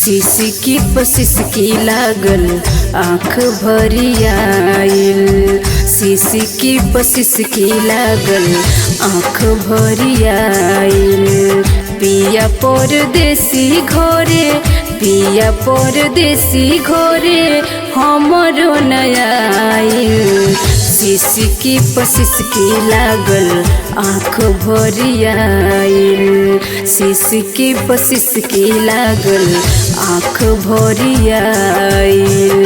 सिसकी पसिसकी लागल आँख भरी आइल। सिसकी पसिसकी लागल आँख भरी आइल। पिया परदेसी घरे, पिया परदेसी घरे हमरो नया आइल। सिसकी पसिसकी लागल आँख भरी आइल। सिसकी पसिसकी लागल आँख भरी आइल।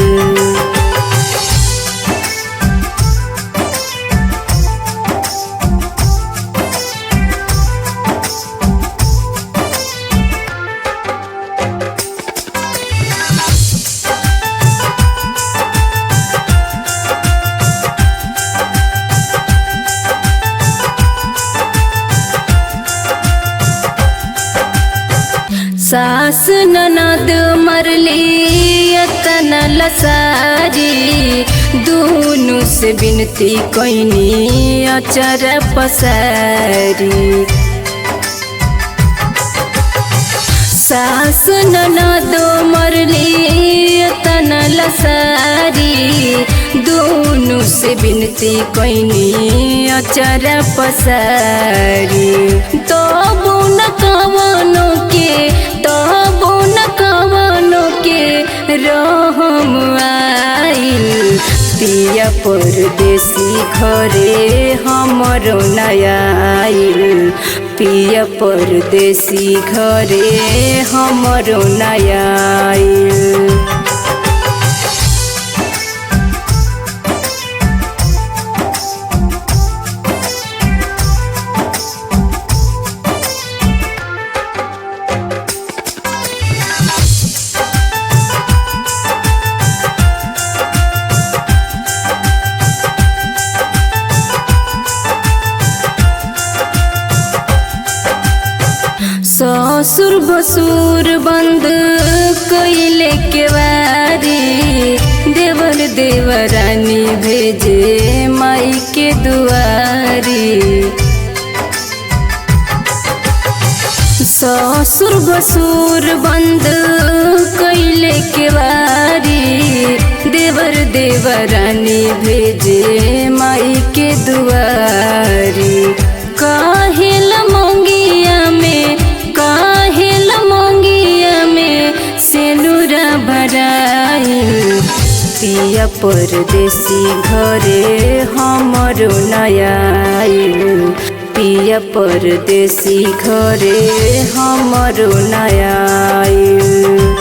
सास ननद मरली अतना लसारी। दूनु से बिनती कैनी अचर पसारी। सास ननद मरली अतना लसारी। दूनु से बिनती कैनी अचर पसारी। तो बुन कवनो के, तो बुन कवनो के रहम आइल। पिया परदेसी घरे हमरो नया आइल। पिया परदेसी घरे हमरो नया आइल। ससुर भसुर बंद कैले के वारी। देवर देवरानी भेजे माई के दुआरी। ससुर भसुर बंद कैले के वारी। देवर देवरानी भेजे माई के दुआरी। काहेल मोंगिया में, काहेल मोंगिया में सेनुरा भराइल। पिया परदेसी घरे हमरो नया आइल। पिया परदेसी घरे हमरो नया आइल।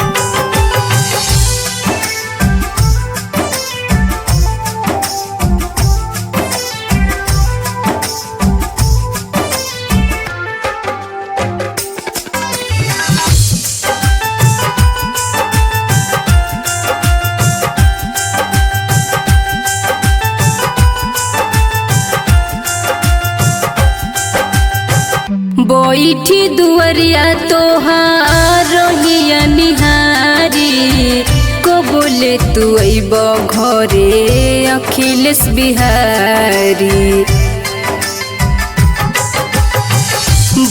बैठी दुआरिया तोहार रहिया निहारी। को बोले तू अइब घरे अखिलेश बिहारी।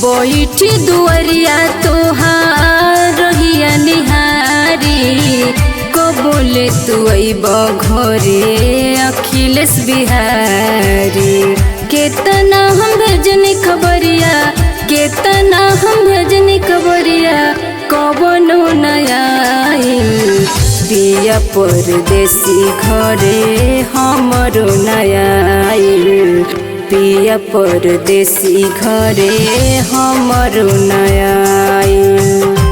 बैठी दुआरिया तोहार रहिया निहारी। को बोले तू अइब घरे अखिलेश बिहारी। केतना हम भेजनी खबरिया, केतना हम भेजनी खबरिया कवनो नया आइल। पिया परदेसी घरे हमरो नया आइल। पिया परदेसी घरे हमरो नया आइल।